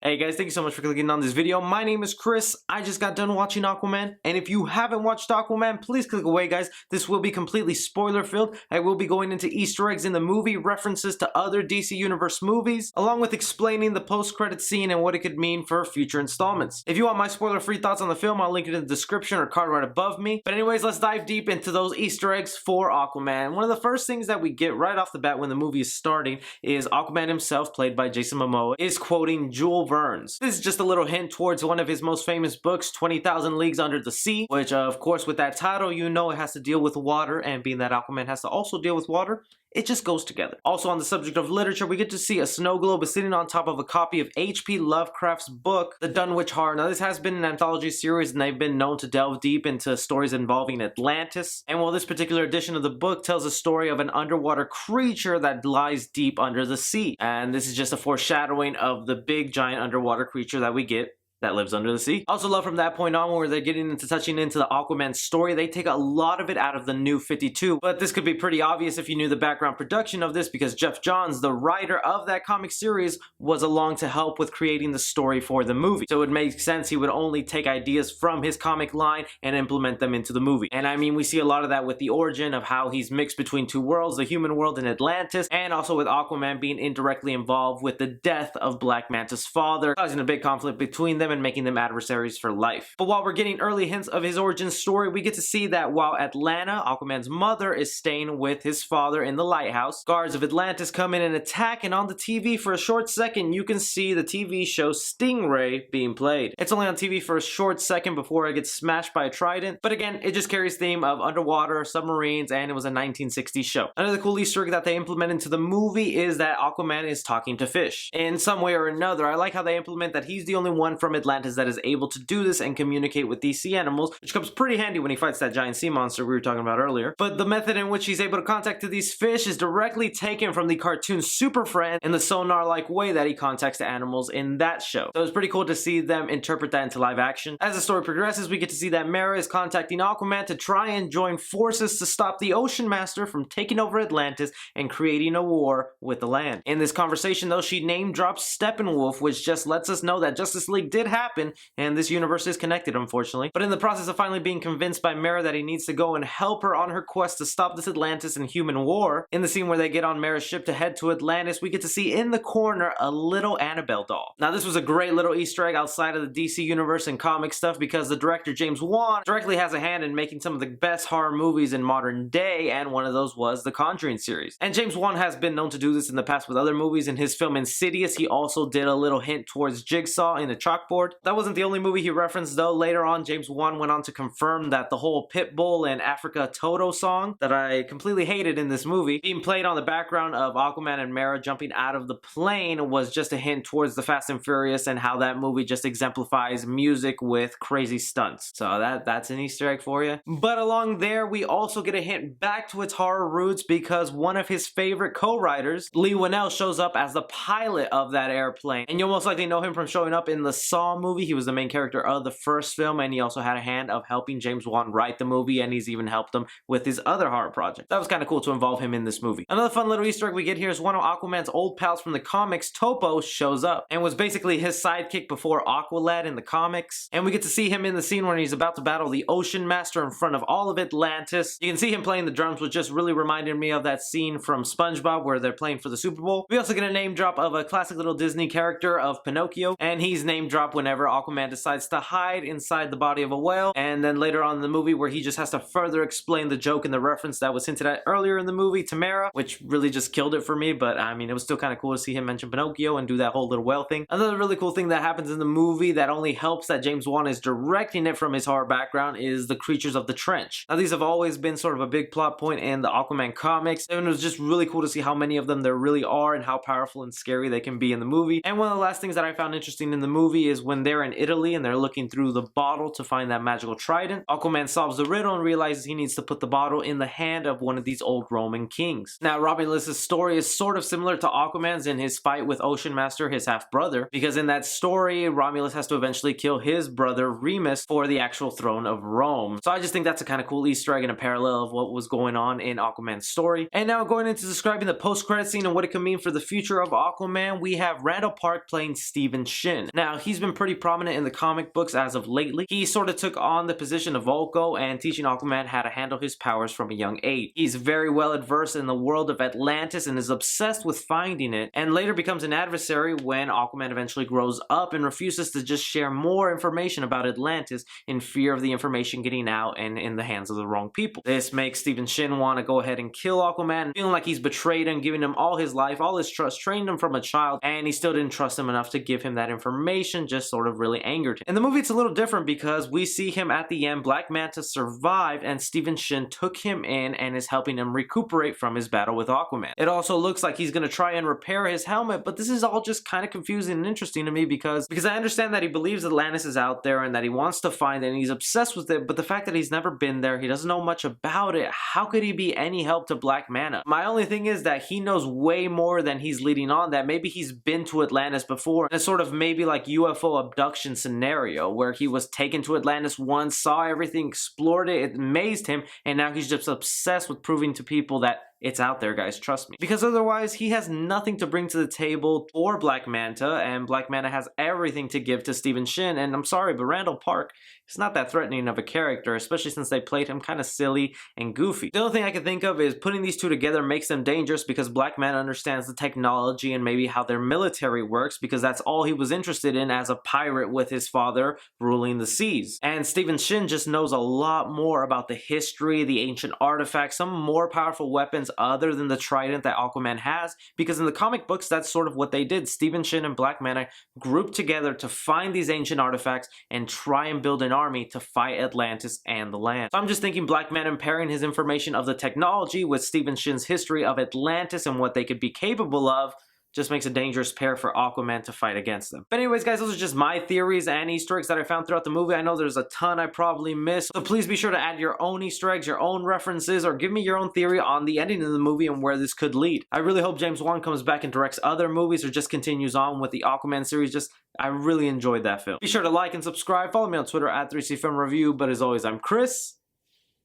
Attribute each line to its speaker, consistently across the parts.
Speaker 1: Hey guys, thank you so much for clicking on this video. My name is Chris. I just got done watching Aquaman, and if you haven't watched Aquaman, please click away, guys. This will be completely spoiler filled. I will be going into Easter eggs in the movie, references to other DC Universe movies, along with explaining the post-credit scene and what it could mean for future installments. If you want my spoiler-free thoughts on the film, I'll link it in the description or card right above me. But anyways, let's dive deep into those Easter eggs for Aquaman. One of the first things that we get right off the bat when the movie is starting is Aquaman himself, played by Jason Momoa, is quoting Jules Verne's. This is just a little hint towards one of his most famous books, 20,000 Leagues Under the Sea, which of course with that title you know it has to deal with water, and being that Aquaman has to also deal with water, it just goes together. Also on the subject of literature, we get to see a snow globe is sitting on top of a copy of H.P. Lovecraft's book, The Dunwich Horror. Now this has been an anthology series and they've been known to delve deep into stories involving Atlantis. And while this particular edition of the book tells a story of an underwater creature that lies deep under the sea. And this is just a foreshadowing of the big giant underwater creature that we get that lives under the sea. Also love from that point on where they're getting into touching into the Aquaman story, they take a lot of it out of the New 52, but this could be pretty obvious if you knew the background production of this, because Jeff Johns, the writer of that comic series, was along to help with creating the story for the movie. So it makes sense he would only take ideas from his comic line and implement them into the movie. And I mean, we see a lot of that with the origin of how he's mixed between two worlds, the human world and Atlantis, and also with Aquaman being indirectly involved with the death of Black Manta's father, causing a big conflict between them and making them adversaries for life. But while we're getting early hints of his origin story, we get to see that while Atlanta, Aquaman's mother, is staying with his father in the lighthouse, guards of Atlantis come in and attack, and on the TV for a short second you can see the TV show Stingray being played. It's only on TV for a short second before it gets smashed by a trident, but again, it just carries theme of underwater, submarines, and it was a 1960s show. Another cool Easter egg that they implement into the movie is that Aquaman is talking to fish. In some way or another, I like how they implement that he's the only one from Atlantis that is able to do this and communicate with these sea animals, which comes pretty handy when he fights that giant sea monster we were talking about earlier. But the method in which he's able to contact to these fish is directly taken from the cartoon Super Friend and the sonar-like way that he contacts the animals in that show. So it's pretty cool to see them interpret that into live action. As the story progresses, we get to see that Mera is contacting Aquaman to try and join forces to stop the Ocean Master from taking over Atlantis and creating a war with the land. In this conversation though, she name drops Steppenwolf, which just lets us know that Justice League did happen, and this universe is connected, unfortunately. But in the process of finally being convinced by Mera that he needs to go and help her on her quest to stop this Atlantis and human war, in the scene where they get on Mera's ship to head to Atlantis, we get to see in the corner a little Annabelle doll. Now this was a great little Easter egg outside of the DC universe and comic stuff, because the director James Wan directly has a hand in making some of the best horror movies in modern day, and one of those was the Conjuring series. And James Wan has been known to do this in the past with other movies. In his film Insidious, he also did a little hint towards Jigsaw in the chalkboard. That wasn't the only movie he referenced though. Later on, James Wan went on to confirm that the whole Pitbull and Africa Toto song that I completely hated in this movie, being played on the background of Aquaman and Mera jumping out of the plane, was just a hint towards the Fast and Furious and how that movie just exemplifies music with crazy stunts. So that's an Easter egg for you. But along there, we also get a hint back to its horror roots, because one of his favorite co-writers, Lee Winnell, shows up as the pilot of that airplane. And you'll most likely know him from showing up in the Saw movie. He was the main character of the first film, and he also had a hand of helping James Wan write the movie, and he's even helped him with his other horror project. That was kind of cool to involve him in this movie. Another fun little Easter egg we get here is one of Aquaman's old pals from the comics, Toto, shows up and was basically his sidekick before Aqualad in the comics. And we get to see him in the scene when he's about to battle the Ocean Master in front of all of Atlantis. You can see him playing the drums, which just really reminded me of that scene from SpongeBob where they're playing for the Super Bowl. We also get a name drop of a classic little Disney character of Pinocchio, and he's name dropped whenever Aquaman decides to hide inside the body of a whale, and then later on in the movie where he just has to further explain the joke and the reference that was hinted at earlier in the movie to Mera, which really just killed it for me. But I mean, it was still kind of cool to see him mention Pinocchio and do that whole little whale thing. Another really cool thing that happens in the movie that only helps that James Wan is directing it from his horror background is the creatures of the trench. Now these have always been sort of a big plot point in the Aquaman comics, and it was just really cool to see how many of them there really are and how powerful and scary they can be in the movie. And one of the last things that I found interesting in the movie is when they're in Italy and they're looking through the bottle to find that magical trident. Aquaman solves the riddle and realizes he needs to put the bottle in the hand of one of these old Roman kings. Now, Romulus' story is sort of similar to Aquaman's in his fight with Ocean Master, his half-brother, because in that story, Romulus has to eventually kill his brother Remus for the actual throne of Rome. So I just think that's a kind of cool Easter egg and a parallel of what was going on in Aquaman's story. And now going into describing the post-credit scene and what it could mean for the future of Aquaman, we have Randall Park playing Stephen Shin. Now, he's been pretty prominent in the comic books as of lately. He sort of took on the position of Volko and teaching Aquaman how to handle his powers from a young age. He's very well adversed in the world of Atlantis and is obsessed with finding it, and later becomes an adversary when Aquaman eventually grows up and refuses to just share more information about Atlantis in fear of the information getting out and in the hands of the wrong people. This makes Stephen Shin want to go ahead and kill Aquaman, feeling like he's betrayed him, giving him all his life, all his trust, trained him from a child, and he still didn't trust him enough to give him that information, just sort of really angered him. In the movie, it's a little different because we see him at the end, Black Manta survived, and Stephen Shin took him in and is helping him recuperate from his battle with Aquaman. It also looks like he's going to try and repair his helmet, but this is all just kind of confusing and interesting to me because I understand that he believes Atlantis is out there and that he wants to find it and he's obsessed with it, but the fact that he's never been there, he doesn't know much about it, how could he be any help to Black Manta? My only thing is that he knows way more than he's leading on, that maybe he's been to Atlantis before, in a sort of maybe like UFO abduction scenario where he was taken to Atlantis once, saw everything, explored it, it amazed him, and now he's just obsessed with proving to people that it's out there, guys, trust me. Because otherwise, he has nothing to bring to the table for Black Manta, and Black Manta has everything to give to Stephen Shin, and I'm sorry, but Randall Park is not that threatening of a character, especially since they played him kind of silly and goofy. The only thing I can think of is putting these two together makes them dangerous because Black Manta understands the technology and maybe how their military works, because that's all he was interested in as a pirate with his father ruling the seas. And Stephen Shin just knows a lot more about the history, the ancient artifacts, some more powerful weapons other than the trident that Aquaman has, because in the comic books, that's sort of what they did. Stephen Shin and Black Manta grouped together to find these ancient artifacts and try and build an army to fight Atlantis and the land. So I'm just thinking Black Manta pairing his information of the technology with Stephen Shin's history of Atlantis and what they could be capable of just makes a dangerous pair for Aquaman to fight against them. But anyways, guys, those are just my theories and Easter eggs that I found throughout the movie. I know there's a ton I probably missed, so please be sure to add your own Easter eggs, your own references, or give me your own theory on the ending of the movie and where this could lead. I really hope James Wan comes back and directs other movies or just continues on with the Aquaman series. I really enjoyed that film. Be sure to like and subscribe. Follow me on Twitter at 3CFilmReview. But as always, I'm Chris.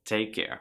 Speaker 1: Take care.